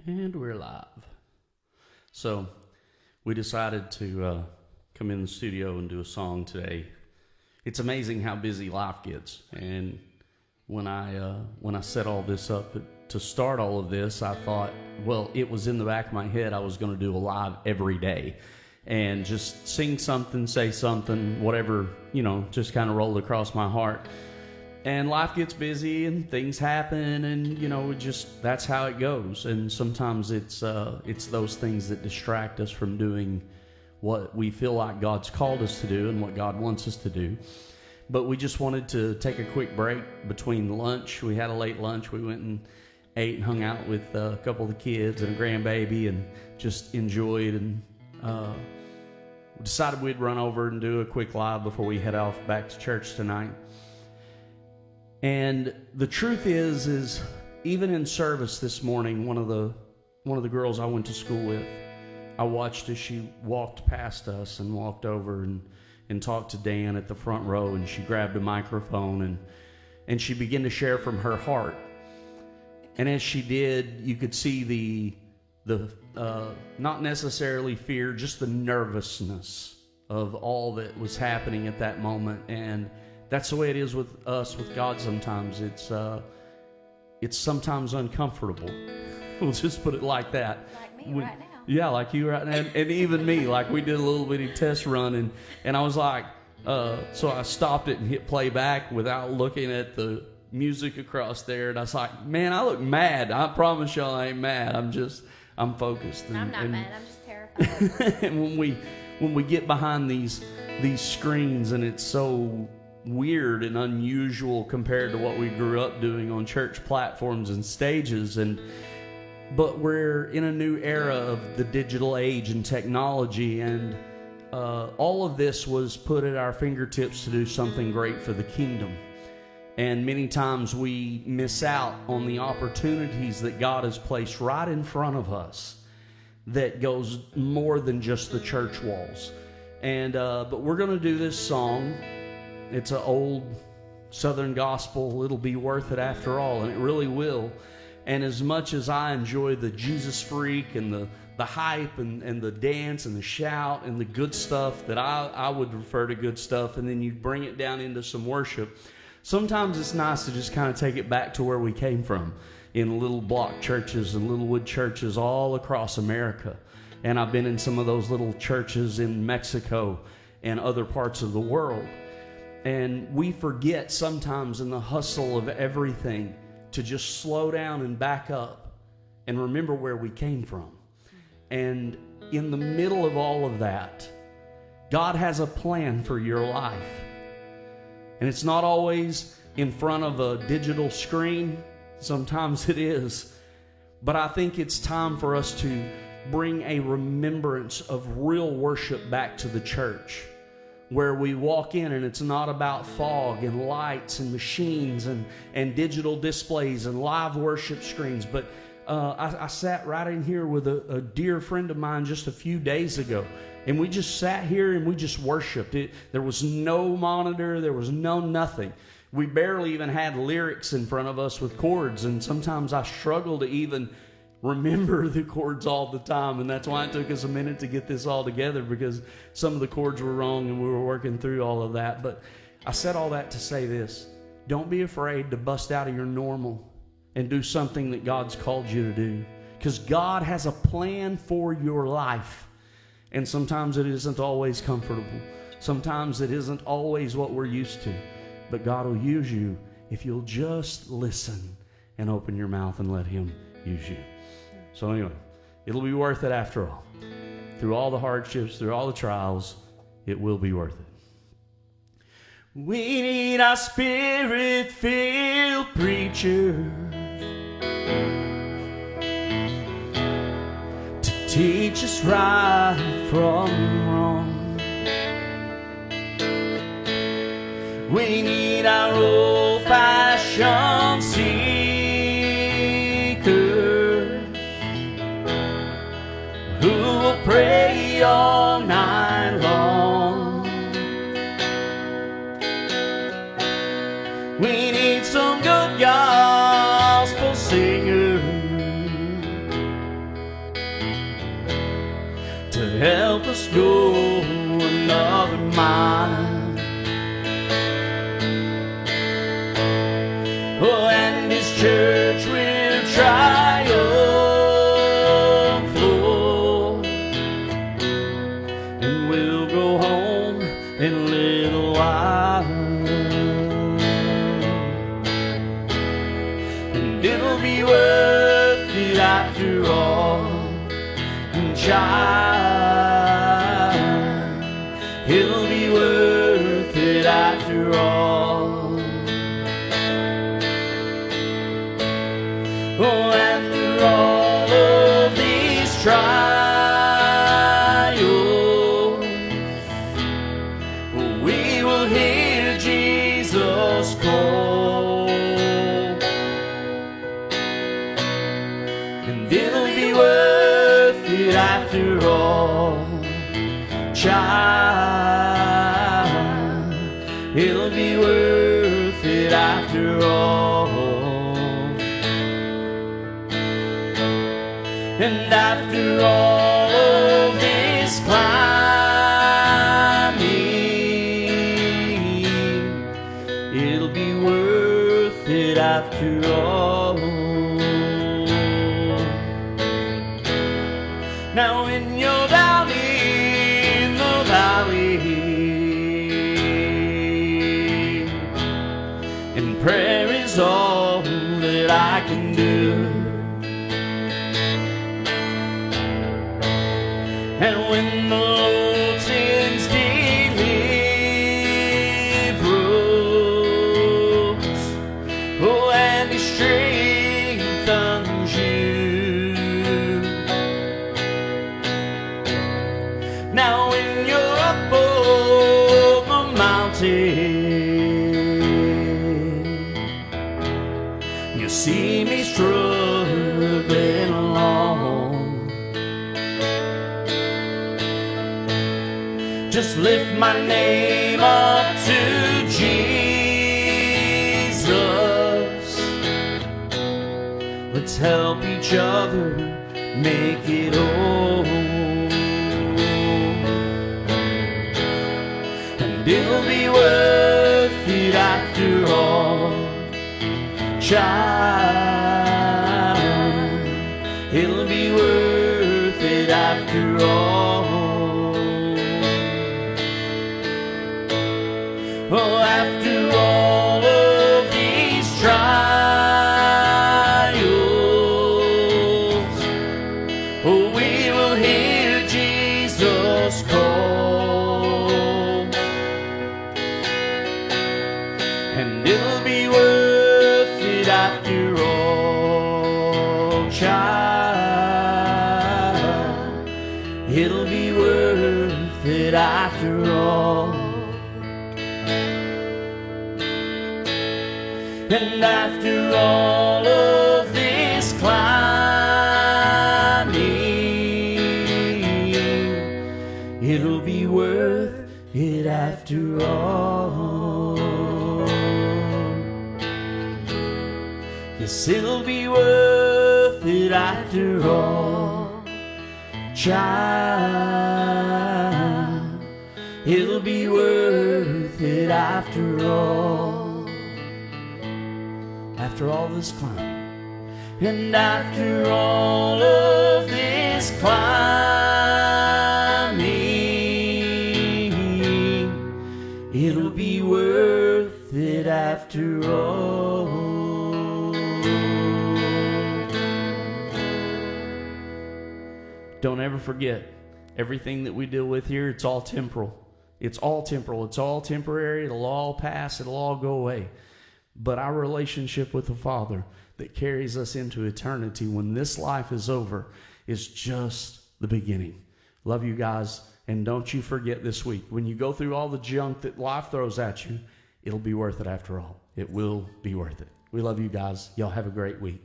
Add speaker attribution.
Speaker 1: And we're live. So we decided to come in the studio and do a song today. It's amazing how busy life gets. And when I set all this up to start all of this, I thought, well, it was in the back of my head I was going to do a live every day and just sing something, say something, whatever, just kind of rolled across my heart. And life gets busy and things happen, and that's how it goes. And sometimes it's those things that distract us from doing what we feel like God's called us to do and what God wants us to do. But we just wanted to take a quick break between lunch. We had a late lunch. We went and ate and hung out with a couple of the kids and a grandbaby and just enjoyed, and decided we'd run over and do a quick live before we head off back to church tonight. And the truth is even in service this morning, one of the girls I went to school with, I watched as she walked past us and walked over and talked to Dan at the front row, and she grabbed a microphone and she began to share from her heart. And as she did, you could see the not necessarily fear, just the nervousness of all that was happening at that moment. And that's the way it is with us, with God sometimes. It's sometimes uncomfortable. We'll just put it like that.
Speaker 2: Like me right now.
Speaker 1: Yeah, like you right now. And even me, like we did a little bitty test run, and I was like, so I stopped it and hit play back without looking at the music across there. And I was like, man, I look mad. I promise y'all I ain't mad. I'm focused.
Speaker 2: I'm not mad. I'm just terrified.
Speaker 1: And when we get behind these screens, and it's so weird and unusual compared to what we grew up doing on church platforms and stages, but we're in a new era of the digital age and technology, and all of this was put at our fingertips to do something great for the kingdom. And many times we miss out on the opportunities that God has placed right in front of us that goes more than just the church walls. And but we're going to do this song. It's an old Southern gospel. It'll be worth it after all, and it really will. And as much as I enjoy the Jesus freak and the hype and the dance and the shout and the good stuff that I would refer to good stuff, and then you bring it down into some worship, sometimes it's nice to just kind of take it back to where we came from, in little block churches and little wood churches all across America. And I've been in some of those little churches in Mexico and other parts of the world. And we forget sometimes in the hustle of everything to just slow down and back up and remember where we came from. And in the middle of all of that, God has a plan for your life. And it's not always in front of a digital screen. Sometimes it is. But I think it's time for us to bring a remembrance of real worship back to the church, where we walk in and it's not about fog and lights and machines and digital displays and live worship screens. But I sat right in here with a dear friend of mine just a few days ago, and we just sat here and we just worshiped. There was no monitor, there was no nothing. We barely even had lyrics in front of us with chords, and sometimes I struggle to even remember the chords all the time, and that's why it took us a minute to get this all together, because some of the chords were wrong and we were working through all of that. But I said all that to say this: don't be afraid to bust out of your normal and do something that God's called you to do, because God has a plan for your life. And sometimes it isn't always comfortable. Sometimes it isn't always what we're used to. But God will use you if you'll just listen and open your mouth and let Him use you. So anyway, it'll be worth it after all. Through all the hardships, through all the trials, it will be worth it. We need a Spirit-filled preacher to teach us right from wrong. We need our old-fashioned seeker who will pray all night long. We need some good gospel singers mine. Oh, and His church will triumph, Lord, and we'll go home in a little while, and it'll be worth it after all, child. It'll be worth it after all. Oh, after all of these trials, we will hear Jesus call, and it'll be worth it after all, child. It'll be worth it after all. And after all of this climbing, it'll be worth it after all. Now when you're down in the valley and prayer is all that I can do, and when the Lord sends deliverance, oh, and He strengthens you. Now when you're up on the mountain, you see me struggling along. Just lift my name up to Jesus. Let's help each other make it home. And it'll be worth it after all, child. It'll be worth it after all. Oh, after all of these trials, oh, we will hear Jesus call, and it'll be worth it after all, child. It'll be worth it after all. And after all of this climbing, it'll be worth it after all. Yes, it'll be worth it after all, child. It'll be worth it after all. After all this climbing, and after all of this climbing, it'll be worth it after all. Don't ever forget, everything that we deal with here, it's all temporal. It's all temporal. It's all temporary. It'll all pass. It'll all go away. But our relationship with the Father that carries us into eternity when this life is over is just the beginning. Love you guys. And don't you forget this week, when you go through all the junk that life throws at you, it'll be worth it after all. It will be worth it. We love you guys. Y'all have a great week.